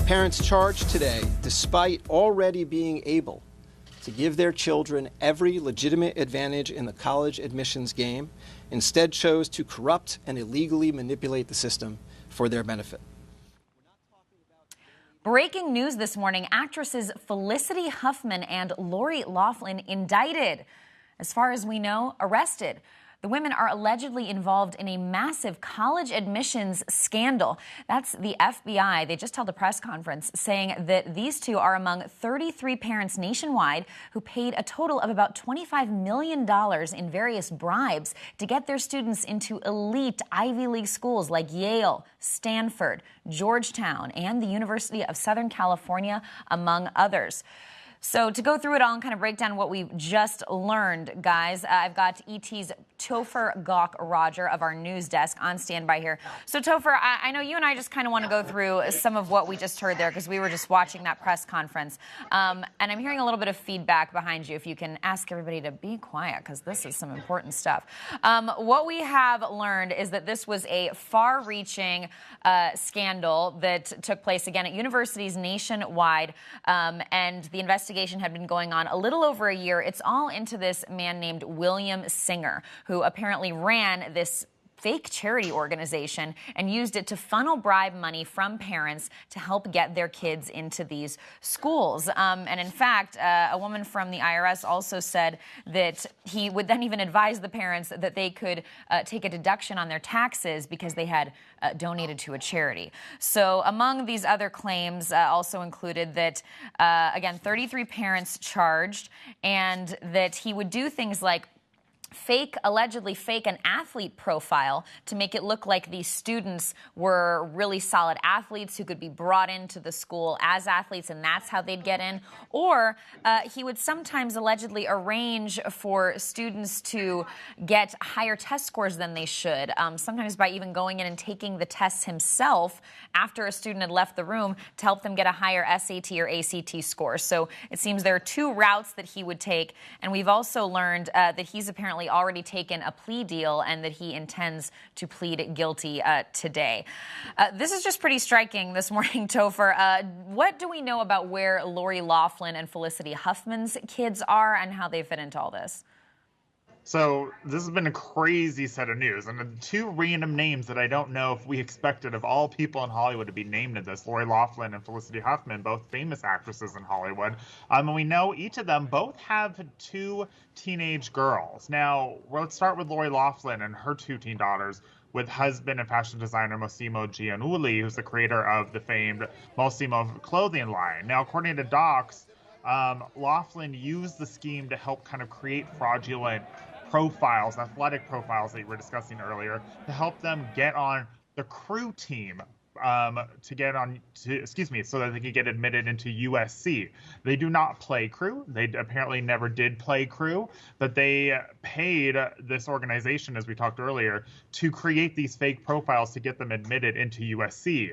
Parents charged today, despite already being able to give their children every legitimate advantage in the college admissions game, instead chose to corrupt and illegally manipulate the system for their benefit. Breaking news this morning, actresses Felicity Huffman and Loughlin indicted. As far as we know, arrested. The women are allegedly involved in a massive college admissions scandal. That's the FBI. They just held a press conference saying that these two are among 33 parents nationwide who paid a total of about $25 million in various bribes to get their students into elite Ivy League schools like Yale, Stanford, Georgetown, and the University of Southern California, among others. So to go through it all and kind of break down what we've just learned, guys, I've got ET's Topher Gok-Roger of our news desk on standby here. So, Topher, I know you and I just kind of want to go through some of what we just heard there because we were just watching that press conference. And I'm hearing a little bit of feedback behind you. If you can ask everybody to be quiet because this is some important stuff. What we have learned is that this was a far-reaching scandal that took place, again, at universities nationwide, and the investigation had been going on a little over a year. It's all into this man named William Singer, who apparently ran this fake charity organization and used it to funnel bribe money from parents to help get their kids into these schools. And in fact, a woman from the IRS also said that he would then even advise the parents that they could take a deduction on their taxes because they had donated to a charity. So among these other claims also included that, again, 33 parents charged, and that he would do things like allegedly fake an athlete profile to make it look like these students were really solid athletes who could be brought into the school as athletes, and that's how they'd get in. Or he would sometimes allegedly arrange for students to get higher test scores than they should, sometimes by even going in and taking the tests himself after a student had left the room to help them get a higher SAT or ACT score. So it seems there are two routes that he would take, and we've also learned that he's apparently already taken a plea deal and that he intends to plead guilty today. This is just pretty striking this morning, Topher. What do we know about where Lori Loughlin and Felicity Huffman's kids are and how they fit into all this? So this has been a crazy set of news, and the two random names that I don't know if we expected of all people in Hollywood to be named in this, Lori Loughlin and Felicity Huffman, both famous actresses in Hollywood. And we know each of them both have two teenage girls. Now, let's start with Lori Loughlin and her two teen daughters, with husband and fashion designer Massimo Giannulli, who's the creator of the famed Massimo clothing line. Now, according to docs, Loughlin used the scheme to help kind of create fraudulent profiles, athletic profiles that you were discussing earlier, to help them get on the crew team so that they could get admitted into USC. They do not play crew. They apparently never did play crew, but they paid this organization, as we talked earlier, to create these fake profiles to get them admitted into USC.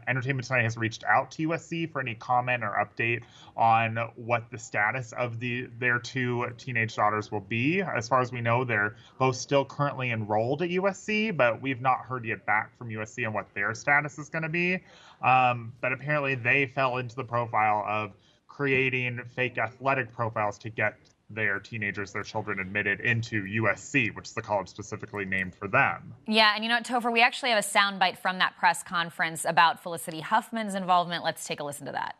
Entertainment Tonight has reached out to USC for any comment or update on what the status of their two teenage daughters will be. As far as we know, they're both still currently enrolled at USC, but we've not heard yet back from USC on what their status is going to be. But apparently they fell into the profile of creating fake athletic profiles to get their children admitted into USC, which is the college specifically named for them. Yeah, and you know what, Topher, we actually have a soundbite from that press conference about Felicity Huffman's involvement. Let's take a listen to that.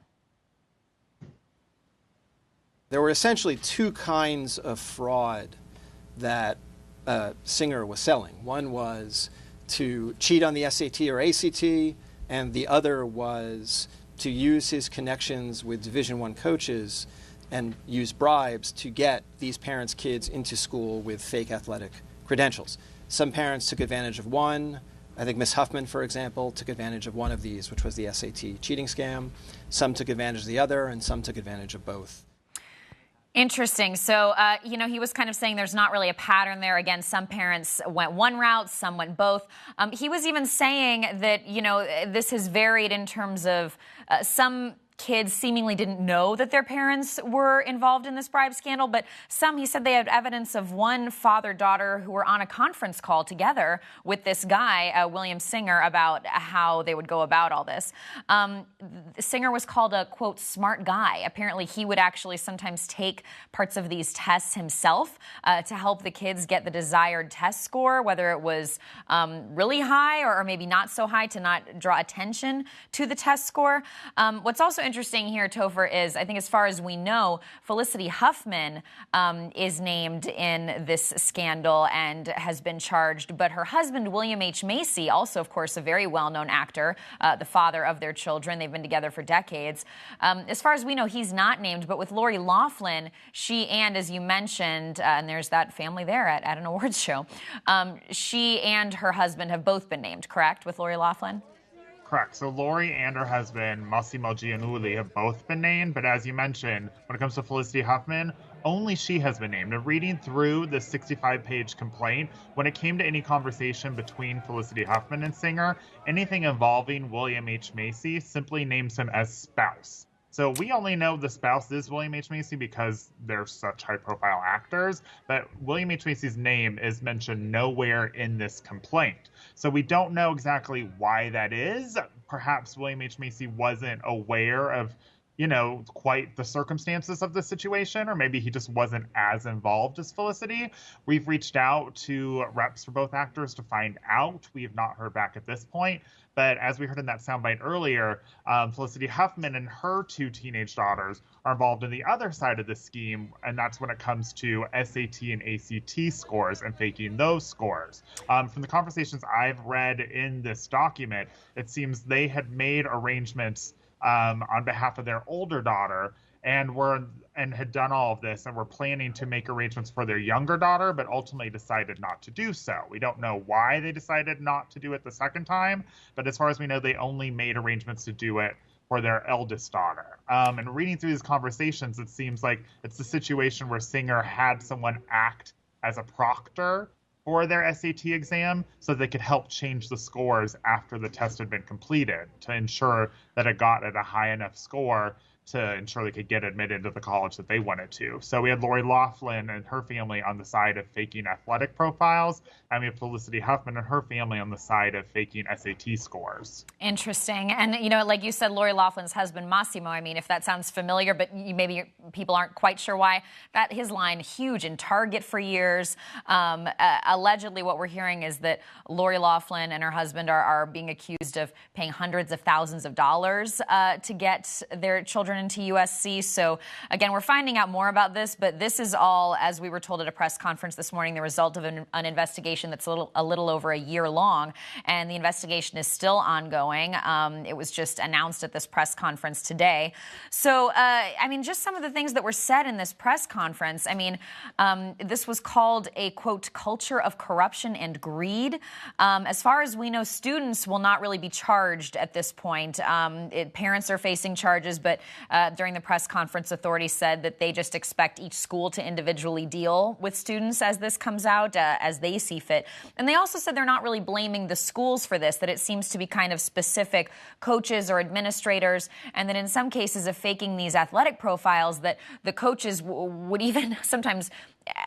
There were essentially two kinds of fraud that Singer was selling. One was to cheat on the SAT or ACT, and the other was to use his connections with Division I coaches and use bribes to get these parents' kids into school with fake athletic credentials. Some parents took advantage of one. I think Miss Huffman, for example, took advantage of one of these, which was the SAT cheating scam. Some took advantage of the other, and some took advantage of both. Interesting. So, he was kind of saying there's not really a pattern there. Again, some parents went one route, some went both. He was even saying that, this has varied in terms of some kids seemingly didn't know that their parents were involved in this bribe scandal, but some, he said they had evidence of one father-daughter who were on a conference call together with this guy, William Singer, about how they would go about all this. Singer was called a, quote, smart guy. Apparently, he would actually sometimes take parts of these tests himself to help the kids get the desired test score, whether it was really high or maybe not so high to not draw attention to the test score. What's also interesting here, Topher, is I think as far as we know, Felicity Huffman is named in this scandal and has been charged. But her husband, William H. Macy, also, of course, a very well-known actor, the father of their children. They've been together for decades. As far as we know, he's not named. But with Lori Loughlin, she and, as you mentioned, and there's that family there at an awards show, she and her husband have both been named, correct, with Lori Loughlin? Correct. So Lori and her husband, Massimo Giannulli, have both been named. But as you mentioned, when it comes to Felicity Huffman, only she has been named. And reading through the 65-page complaint, when it came to any conversation between Felicity Huffman and Singer, anything involving William H. Macy simply names him as spouse. So we only know the spouse is William H. Macy because they're such high-profile actors, but William H. Macy's name is mentioned nowhere in this complaint. So we don't know exactly why that is. Perhaps William H. Macy wasn't aware of, quite the circumstances of the situation, or maybe he just wasn't as involved as Felicity. We've reached out to reps for both actors to find out. We have not heard back at this point. But as we heard in that soundbite earlier, Felicity Huffman and her two teenage daughters are involved in the other side of the scheme, and that's when it comes to SAT and ACT scores and faking those scores. From the conversations I've read in this document, it seems they had made arrangements on behalf of their older daughter and had done all of this and were planning to make arrangements for their younger daughter, but ultimately decided not to do so. We don't know why they decided not to do it the second time, but as far as we know, they only made arrangements to do it for their eldest daughter. And reading through these conversations, it seems like it's the situation where Singer had someone act as a proctor for their SAT exam so they could help change the scores after the test had been completed to ensure that it got at a high enough score to ensure they could get admitted to the college that they wanted to. So we had Lori Loughlin and her family on the side of faking athletic profiles, and we have Felicity Huffman and her family on the side of faking SAT scores. Interesting. And, like you said, Lori Loughlin's husband, Massimo, I mean, if that sounds familiar, but maybe people aren't quite sure why, his line, huge in Target for years. Allegedly, what we're hearing is that Lori Loughlin and her husband are being accused of paying hundreds of thousands of dollars to get their children into USC. So again, we're finding out more about this, but this is all, as we were told at a press conference this morning, the result of an investigation that's a little over a year long, and the investigation is still ongoing. It was just announced at this press conference today. So, just some of the things that were said in this press conference. This was called a, quote, culture of corruption and greed. As far as we know, students will not really be charged at this point. Parents are facing charges, but during the press conference, authorities said that they just expect each school to individually deal with students as this comes out, as they see fit. And they also said they're not really blaming the schools for this, that it seems to be kind of specific coaches or administrators, and that in some cases of faking these athletic profiles, that the coaches would even sometimes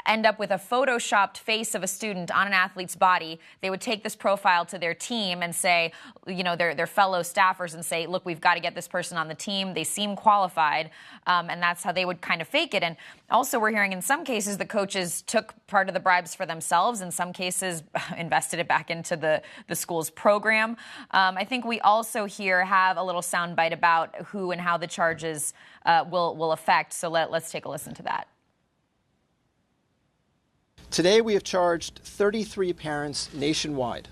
end up with a photoshopped face of a student on an athlete's body. They would take this profile to their team and say, their fellow staffers and say, look, we've got to get this person on the team. They seem qualified. And that's how they would kind of fake it. And also we're hearing in some cases the coaches took part of the bribes for themselves. In some cases invested it back into the school's program. I think we also here have a little soundbite about who and how the charges will affect. So let's take a listen to that. Today, we have charged 33 parents nationwide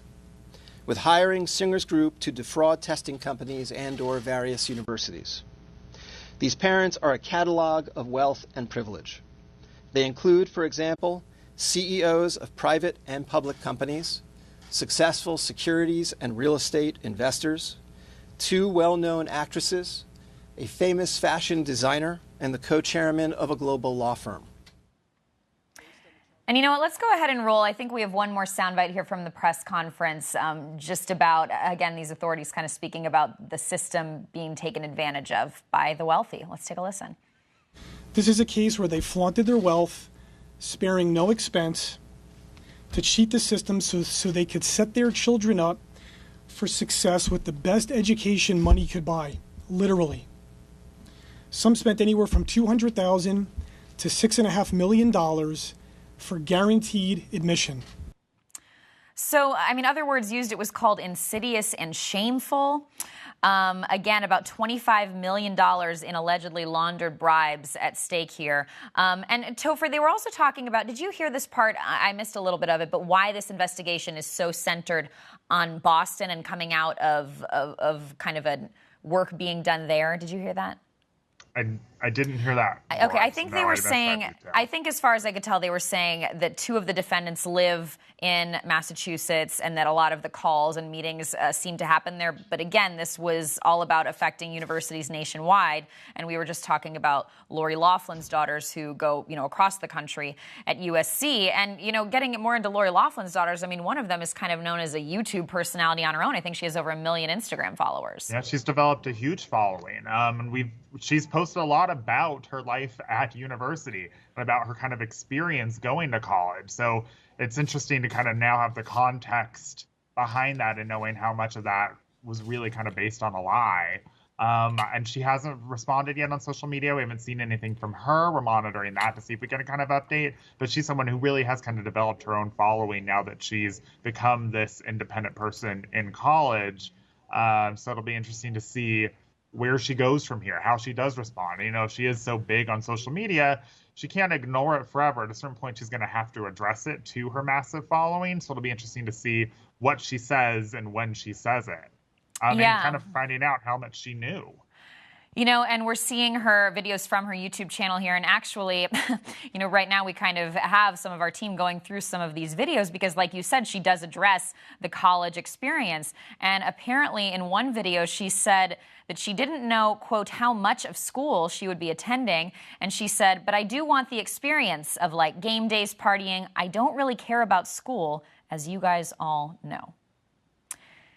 with hiring Singer's group to defraud testing companies and/or various universities. These parents are a catalog of wealth and privilege. They include, for example, CEOs of private and public companies, successful securities and real estate investors, two well-known actresses, a famous fashion designer, and the co-chairman of a global law firm. And you know what? Let's go ahead and roll. I think we have one more soundbite here from the press conference, just about, again, these authorities kind of speaking about the system being taken advantage of by the wealthy. Let's take a listen. This is a case where they flaunted their wealth, sparing no expense, to cheat the system so they could set their children up for success with the best education money could buy, literally. Some spent anywhere from $200,000 to $6.5 million for guaranteed admission. So, I mean, other words used, it was called insidious and shameful. Again, about $25 million in allegedly laundered bribes at stake here. And Topher, they were also talking about, did you hear this part? I missed a little bit of it, but why this investigation is so centered on Boston and coming out of kind of a work being done there. Did you hear that? I didn't hear that. Okay, I think they were saying, I think as far as I could tell, they were saying that two of the defendants live in Massachusetts and that a lot of the calls and meetings seem to happen there. But again, this was all about affecting universities nationwide. And we were just talking about Lori Loughlin's daughters who go, across the country at USC. And, getting more into Lori Loughlin's daughters, I mean, one of them is kind of known as a YouTube personality on her own. I think she has over 1 million Instagram followers. Yeah, she's developed a huge following. And she's posted a lot about her life at university and about her kind of experience going to college. So it's interesting to kind of now have the context behind that and knowing how much of that was really kind of based on a lie. And she hasn't responded yet on social media. We haven't seen anything from her. We're monitoring that to see if we get a kind of update. But she's someone who really has kind of developed her own following now that she's become this independent person in college. So it'll be interesting to see where she goes from here, how she does respond. If she is so big on social media, she can't ignore it forever. At a certain point, she's going to have to address it to her massive following. So it'll be interesting to see what she says and when she says it. And kind of finding out how much she knew. And we're seeing her videos from her YouTube channel here. And actually, right now we kind of have some of our team going through some of these videos because, like you said, she does address the college experience. And apparently in one video, she said that she didn't know, quote, how much of school she would be attending. And she said, but I do want the experience of like game days, partying. I don't really care about school, as you guys all know.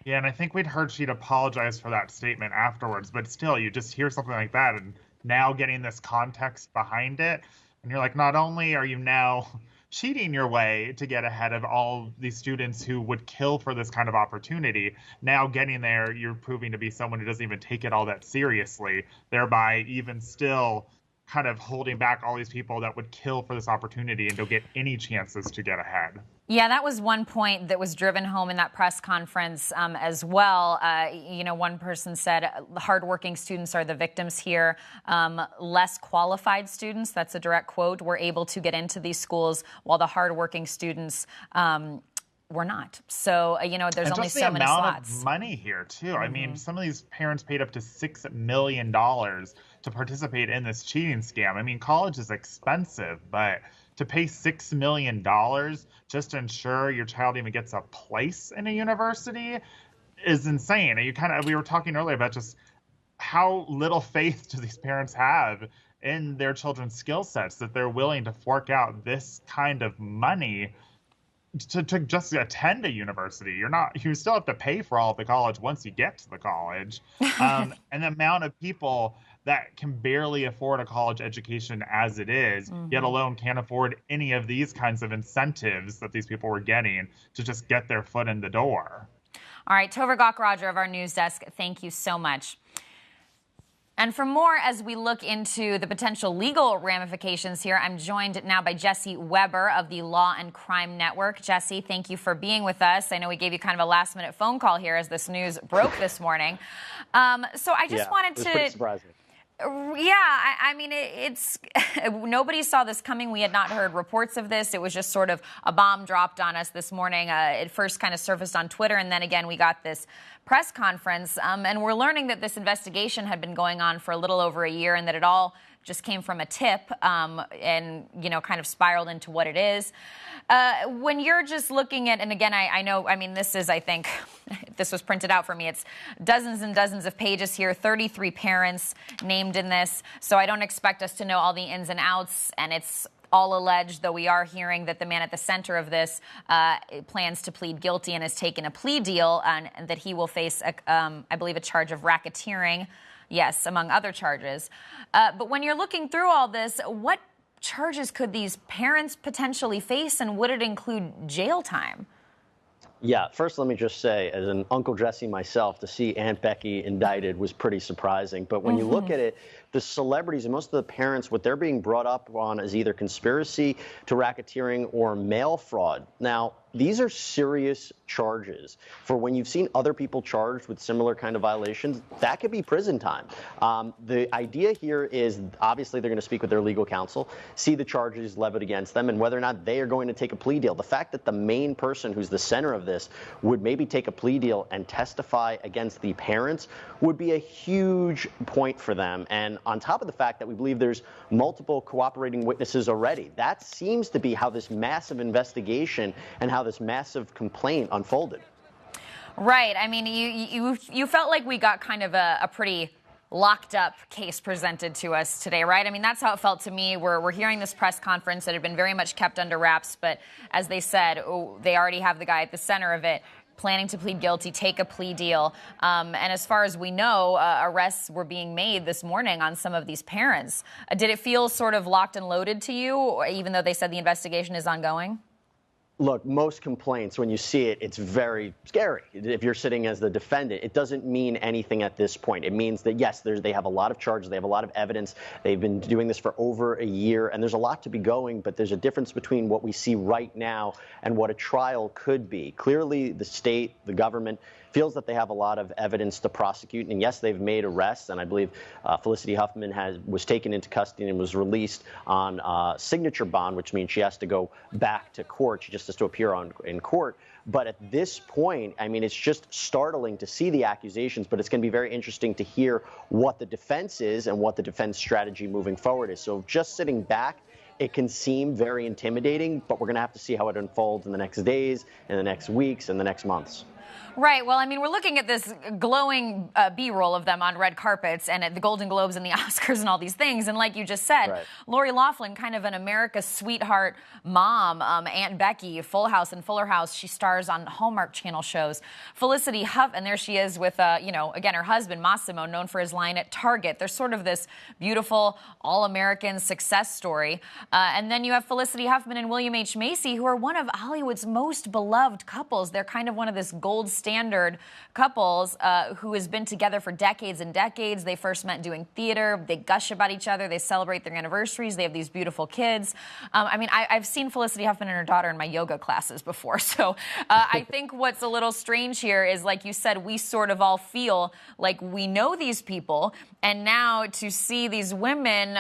Yeah, and I think we'd heard she'd apologize for that statement afterwards, but still, you just hear something like that, and now getting this context behind it, and you're like, not only are you now cheating your way to get ahead of all these students who would kill for this kind of opportunity, now getting there, you're proving to be someone who doesn't even take it all that seriously, thereby even still kind of holding back all these people that would kill for this opportunity and don't get any chances to get ahead. Yeah, that was one point that was driven home in that press conference as well. One person said hardworking students are the victims here. Less qualified students, that's a direct quote, were able to get into these schools while the hardworking students were not. So, there's only so many slots. And just the amount of money here, too. Mm-hmm. I mean, some of these parents paid up to $6 million to participate in this cheating scam. I mean, college is expensive, but to pay $6 million just to ensure your child even gets a place in a university is insane. And we were talking earlier about just how little faith do these parents have in their children's skill sets that they're willing to fork out this kind of money to just attend a university. You still have to pay for all of the college once you get to the college. And the amount of people that can barely afford a college education as it is, yet alone can't afford any of these kinds of incentives that these people were getting to just get their foot in the door. All right, Topher Gokroger of our news desk, thank you so much. And for more, as we look into the potential legal ramifications here, I'm joined now by Jesse Weber of the Law and Crime Network. Jesse, thank you for being with us. I know we gave you kind of a last-minute phone call here as this news broke this morning. So I just wanted to... It was pretty surprising. Yeah, I mean, it's nobody saw this coming. We had not heard reports of this. It was just sort of a bomb dropped on us this morning. It first kind of surfaced on Twitter, and then again we got this press conference. And we're learning that this investigation had been going on for a little over a year and that it all just came from a tip and, kind of spiraled into what it is. When you're just looking at, and again, I know, this is, I think, this was printed out for me. It's dozens and dozens of pages here, 33 parents named in this. So I don't expect us to know all the ins and outs. And it's all alleged, though we are hearing that the man at the center of this plans to plead guilty and has taken a plea deal, and that he will face, I believe, a charge of racketeering, yes, among other charges. But when you're looking through all this, what charges could these parents potentially face, and would it include jail time? Yeah, first let me just say, as an Uncle Jesse myself, to see Aunt Becky indicted was pretty surprising. But when you look at it, the celebrities and most of the parents, what they're being brought up on is either conspiracy to racketeering or mail fraud. Now, these are serious charges. For when you've seen other people charged with similar kind of violations, that could be prison time. The idea here is obviously they're going to speak with their legal counsel, see the charges levied against them, and whether or not they are going to take a plea deal. The fact that the main person who's the center of this would maybe take a plea deal and testify against the parents would be a huge point for them. And on top of the fact that we believe there's multiple cooperating witnesses already, that seems to be how this massive investigation and how this massive complaint unfolded. Right. I mean, you felt like we got kind of a pretty locked up case presented to us today, right? I mean, that's how it felt to me. We're hearing this press conference that had been very much kept under wraps, but as they said, they already have the guy at the center of it planning to plead guilty, take a plea deal. And as far as we know, arrests were being made this morning on some of these parents. Did it feel sort of locked and loaded to you, even though they said the investigation is ongoing? Look, most complaints, when you see it, it's very scary. If you're sitting as the defendant, it doesn't mean anything at this point. It means that, yes, they have a lot of charges. They have a lot of evidence. They've been doing this for over a year, and there's a lot to be going, but there's a difference between what we see right now and what a trial could be. Clearly, the state, the government, feels that they have a lot of evidence to prosecute. And yes, they've made arrests. And I believe Felicity Huffman was taken into custody and was released on signature bond, which means she has to go back to court. She just has to appear in court. But at this point, I mean, it's just startling to see the accusations, but it's going to be very interesting to hear what the defense is and what the defense strategy moving forward is. So just sitting back, it can seem very intimidating, but we're going to have to see how it unfolds in the next days, in the next weeks, and the next months. Right. Well, I mean, we're looking at this glowing B-roll of them on red carpets and at the Golden Globes and the Oscars and all these things. And like you just said, right. Lori Loughlin, kind of an America's sweetheart mom, Aunt Becky, Full House and Fuller House. She stars on Hallmark Channel shows. Felicity Huffman, and there she is with, again, her husband, Massimo, known for his line at Target. There's sort of this beautiful all-American success story. And then you have Felicity Huffman and William H. Macy, who are one of Hollywood's most beloved couples. They're kind of one of this gold standard couples who has been together for decades and decades. They first met doing theater. They gush about each other. They celebrate their anniversaries. They have these beautiful kids. I mean, I've seen Felicity Huffman and her daughter in my yoga classes before. So I think what's a little strange here is, like you said, we sort of all feel like we know these people. And now to see these women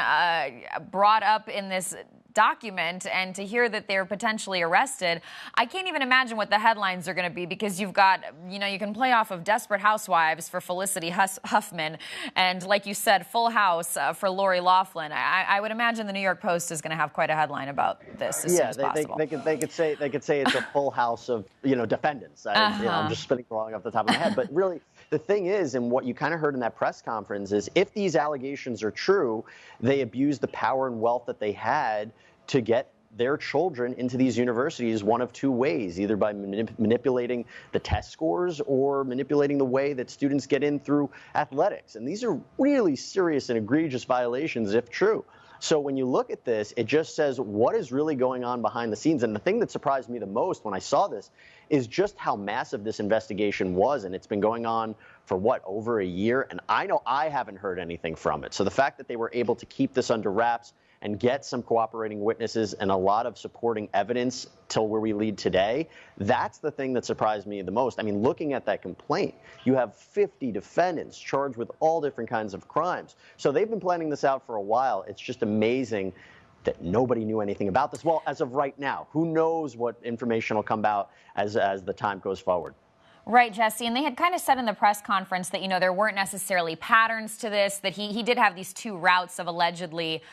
brought up in this document and to hear that they're potentially arrested, I can't even imagine what the headlines are going to be, because you've got, you can play off of Desperate Housewives for Felicity Huffman and, like you said, Full House for Lori Loughlin. I would imagine the New York Post is going to have quite a headline about this as soon as possible. They could say it's a full house of defendants. I'm just spinning along off the top of my head, but really the thing is, and what you kind of heard in that press conference is, if these allegations are true, they abused the power and wealth that they had to get their children into these universities one of two ways, either by manipulating the test scores or manipulating the way that students get in through athletics. And these are really serious and egregious violations if true. So when you look at this, it just says what is really going on behind the scenes. And the thing that surprised me the most when I saw this is just how massive this investigation was. And it's been going on for, over a year? And I know I haven't heard anything from it. So the fact that they were able to keep this under wraps and get some cooperating witnesses and a lot of supporting evidence till where we lead today, that's the thing that surprised me the most. I mean, looking at that complaint, you have 50 defendants charged with all different kinds of crimes. So they've been planning this out for a while. It's just amazing that nobody knew anything about this. Well, as of right now, who knows what information will come out as the time goes forward. Right, Jesse. And they had kind of said in the press conference that, there weren't necessarily patterns to this, that he did have these two routes of allegedly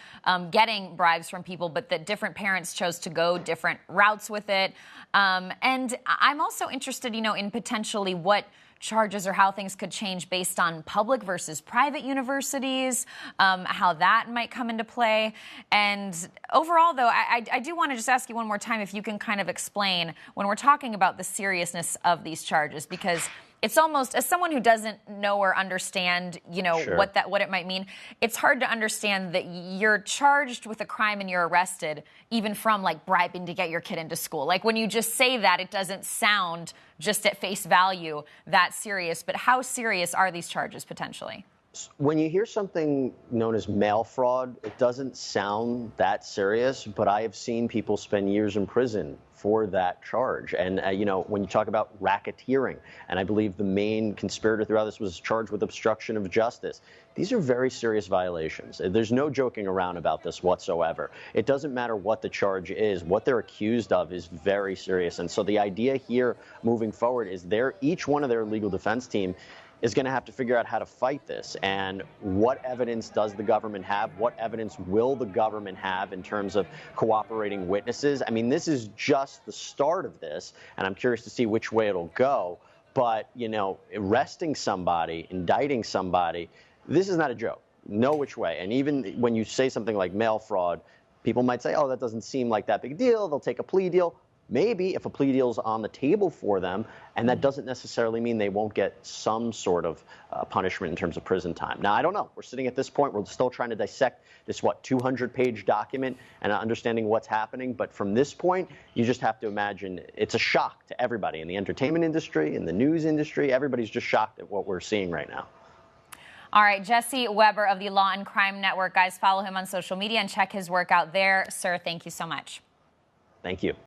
getting bribes from people, but that different parents chose to go different routes with it. And I'm also interested, in potentially what charges or how things could change based on public versus private universities, how that might come into play. And overall, though, I do want to just ask you one more time if you can kind of explain when we're talking about the seriousness of these charges, because it's almost, as someone who doesn't know or understand, Sure. what it might mean, it's hard to understand that you're charged with a crime and you're arrested, even from like bribing to get your kid into school. Like when you just say that, it doesn't sound just at face value that serious. But how serious are these charges potentially? When you hear something known as mail fraud, it doesn't sound that serious, but I have seen people spend years in prison for that charge. And, when you talk about racketeering, and I believe the main conspirator throughout this was charged with obstruction of justice, these are very serious violations. There's no joking around about this whatsoever. It doesn't matter what the charge is. What they're accused of is very serious. And so the idea here moving forward is each one of their legal defense team is going to have to figure out how to fight this. And what evidence does the government have? What evidence will the government have in terms of cooperating witnesses? I mean, this is just the start of this, and I'm curious to see which way it'll go. But, arresting somebody, indicting somebody, this is not a joke. No which way. And even when you say something like mail fraud, people might say, oh, that doesn't seem like that big a deal. They'll take a plea deal. Maybe if a plea deal is on the table for them, and that doesn't necessarily mean they won't get some sort of punishment in terms of prison time. Now, I don't know. We're sitting at this point. We're still trying to dissect this, 200-page document and understanding what's happening. But from this point, you just have to imagine it's a shock to everybody in the entertainment industry, in the news industry. Everybody's just shocked at what we're seeing right now. All right, Jesse Weber of the Law and Crime Network. Guys, follow him on social media and check his work out there. Sir, thank you so much. Thank you.